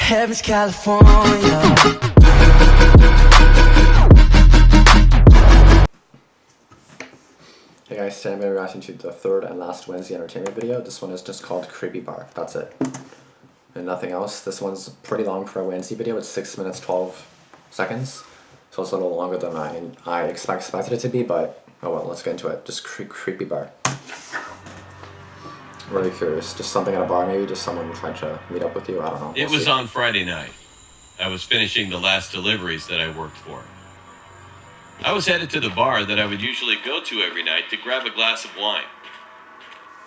Heaven's California. Hey guys, today I'm going to be reacting to the third and last Wansee entertainment video. This one is just called Creepy Bar. That's it. And nothing else. This one's pretty long for a Wansee video. It's 6 minutes 12 seconds. So it's a little longer than I expected it to be, but oh well, let's get into it. Just Creepy Bar. Really curious. Just something at a bar maybe? Just someone trying to meet up with you? I don't know. It was on Friday night. I was finishing the last deliveries that I worked for. I was headed to the bar that I would usually go to every night to grab a glass of wine.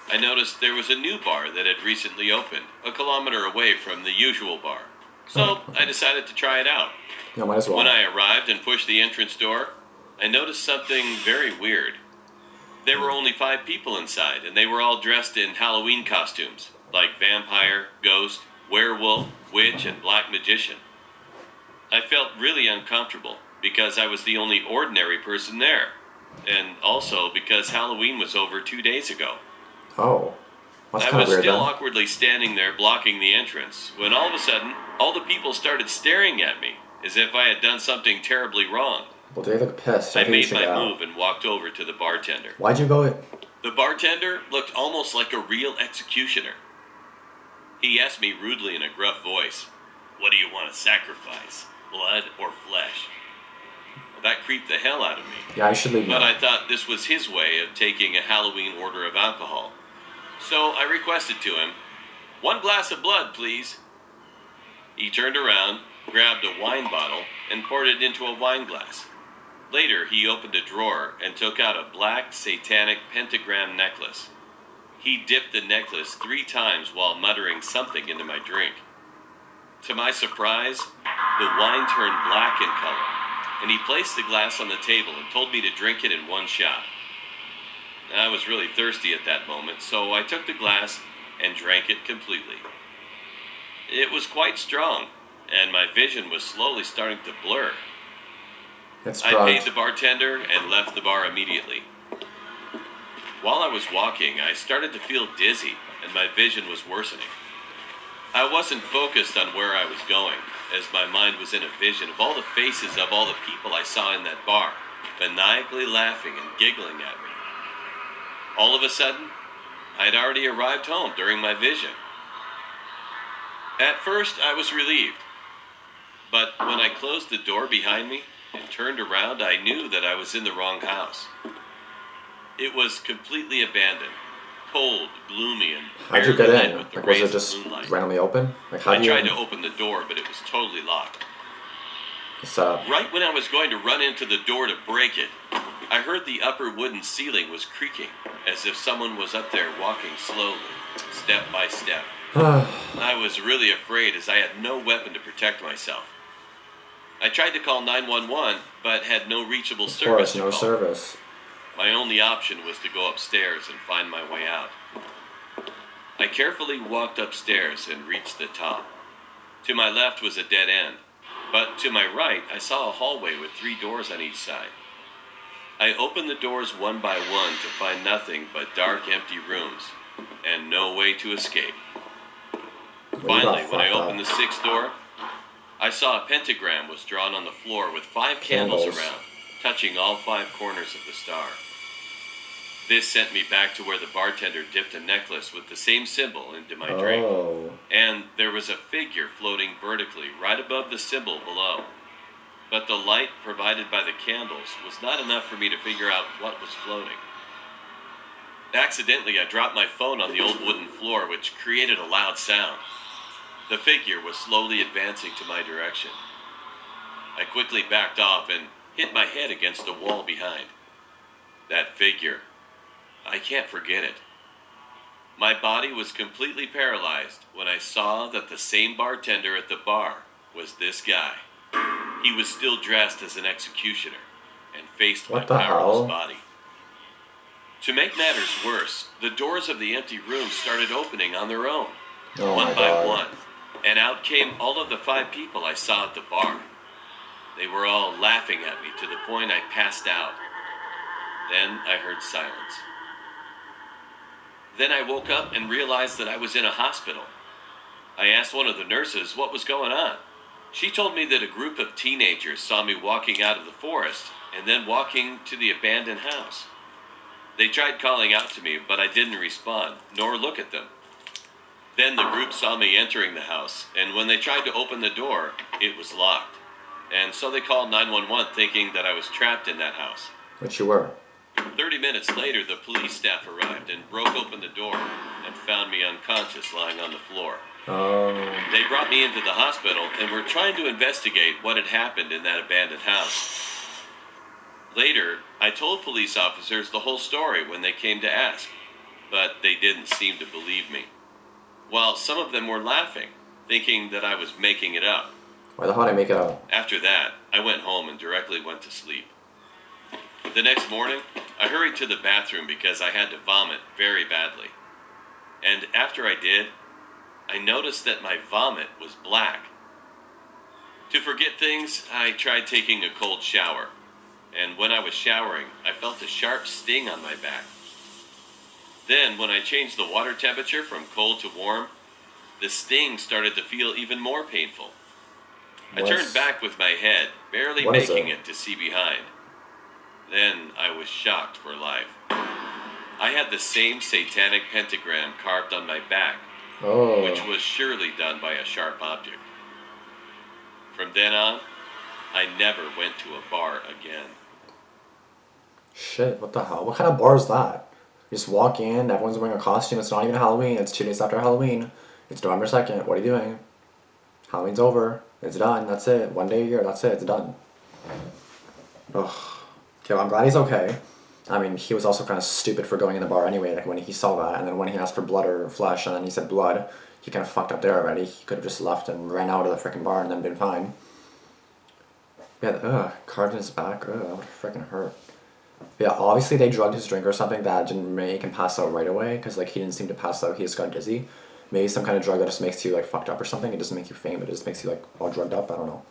I noticed there was a new bar that had recently opened, a kilometer away from the usual bar. So I decided to try it out. Yeah, might as well. When I arrived and pushed the entrance door, I noticed something very weird. There were only 5 people inside, and they were all dressed in Halloween costumes, like vampire, ghost, werewolf, witch, and black magician. I felt really uncomfortable because I was the only ordinary person there, and also because Halloween was over 2 days ago. Oh, that's I kind of was weird still then. awkwardly standing there blocking the entrance, when all of a sudden, all the people started staring at me, as if I had done something terribly wrong. Well, they look pissed. I think you made should my get out. move and walked over to the bartender. Why'd you go? The bartender looked almost like a real executioner. He asked me rudely in a gruff voice, "What do you want to sacrifice, blood or flesh?" That creeped the hell out of me. Yeah, I should leave But now. I thought this was his way of taking a Halloween order of alcohol. So I requested to him, "1 glass of blood, please." He turned around, grabbed a wine bottle, and poured it into a wine glass. Later, he opened a drawer and took out a black satanic pentagram necklace. He dipped the necklace 3 times while muttering something into my drink. To my surprise, the wine turned black in color, and he placed the glass on the table and told me to drink it in 1 shot. I was really thirsty at that moment, so I took the glass and drank it completely. It was quite strong, and my vision was slowly starting to blur. It's I drugged. paid the bartender and left the bar immediately. While I was walking, I started to feel dizzy, and my vision was worsening. I wasn't focused on where I was going, as my mind was in a vision of all the faces of all the people I saw in that bar, maniacally laughing and giggling at me. All of a sudden, I had already arrived home during my vision. At first, I was relieved, but when I closed the door behind me and turned around, I knew that I was in the wrong house. It was completely abandoned, cold, gloomy, and How'd you barely get lit in? with the Like, was rays it just of moonlight. randomly open? Like, how I do you? tried to open the door, but it was totally locked. So, Right when I was going to run into the door to break it, I heard the upper wooden ceiling was creaking, as if someone was up there walking slowly, step by step. I was really afraid, as I had no weapon to protect myself. I tried to call 911, but had no reachable of service course, to no call. service. My only option was to go upstairs and find my way out. I carefully walked upstairs and reached the top. To my left was a dead end, but to my right I saw a hallway with 3 doors on each side. I opened the doors one by one to find nothing but dark, empty rooms, and no way to escape. Well, you Finally, got when I fucked opened up. the 6th door, I saw a pentagram was drawn on the floor with 5 candles Candles. around, touching all 5 corners of the star. This sent me back to where the bartender dipped a necklace with the same symbol into my drink. Oh. And there was a figure floating vertically right above the symbol below. But the light provided by the candles was not enough for me to figure out what was floating. Accidentally, I dropped my phone on the old wooden floor, which created a loud sound. The figure was slowly advancing to my direction. I quickly backed off and hit my head against a wall behind. That figure, I can't forget it. My body was completely paralyzed when I saw that the same bartender at the bar was this guy. He was still dressed as an executioner and faced my What the powerless hell? body. To make matters worse, the doors of the empty room started opening on their own, Oh one my by god. one, and out came all of the 5 people I saw at the bar. They were all laughing at me to the point I passed out. Then I heard silence. Then I woke up and realized that I was in a hospital. I asked one of the nurses what was going on. She told me that a group of teenagers saw me walking out of the forest and then walking to the abandoned house. They tried calling out to me, but I didn't respond, nor look at them. Then the group saw me entering the house, and when they tried to open the door, it was locked. And so they called 911 thinking that I was trapped in that house. Which you were. 30 minutes later, the police staff arrived and broke open the door and found me unconscious lying on the floor. Oh. They brought me into the hospital and were trying to investigate what had happened in that abandoned house. Later, I told police officers the whole story when they came to ask, but they didn't seem to believe me. While some of them were laughing, thinking that I was making it up. Why the hell did I make it up? After that, I went home and directly went to sleep. The next morning, I hurried to the bathroom because I had to vomit very badly. And after I did, I noticed that my vomit was black. To forget things, I tried taking a cold shower. And when I was showering, I felt a sharp sting on my back. Then, when I changed the water temperature from cold to warm, the sting started to feel even more painful. I turned back with my head, barely making it to see behind. Then I was shocked for life. I had the same satanic pentagram carved on my back, which was surely done by a sharp object. From then on, I never went to a bar again. Shit, what the hell? What kind of bar is that? You just walk in, everyone's wearing a costume, it's not even Halloween, it's 2 days after Halloween. It's November 2nd, what are you doing? Halloween's over, it's done, that's it. 1 day a year, that's it, it's done. Ugh. Okay, well, I'm glad he's okay. I mean, he was also kind of stupid for going in the bar anyway, like when he saw that, and then when he asked for blood or flesh, and then he said blood, he kind of fucked up there already. He could have just left and ran out of the freaking bar and then been fine. Yeah, carved in his back, that would freaking hurt. Yeah, obviously they drugged his drink or something that didn't make him pass out right away, because like he didn't seem to pass out, he just got dizzy. Maybe some kind of drug that just makes you like fucked up or something. It doesn't make you faint, but it just makes you like all drugged up, I don't know.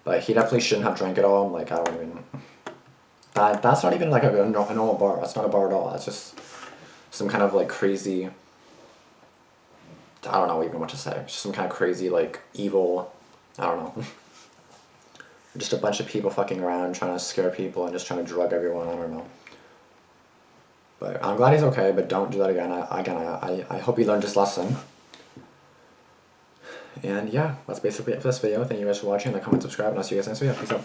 But he definitely shouldn't have drank it all, like I don't even... That's not even like a normal bar, that's not a bar at all, that's just some kind of like crazy... I don't know even what to say, just some kind of crazy like evil, I don't know. Just a bunch of people fucking around trying to scare people and just trying to drug everyone, I don't know. But I'm glad he's okay, but don't do that again. I hope he learned his lesson. And yeah, that's basically it for this video. Thank you guys for watching. Like, comment, subscribe, and I'll see you guys next video. Peace out.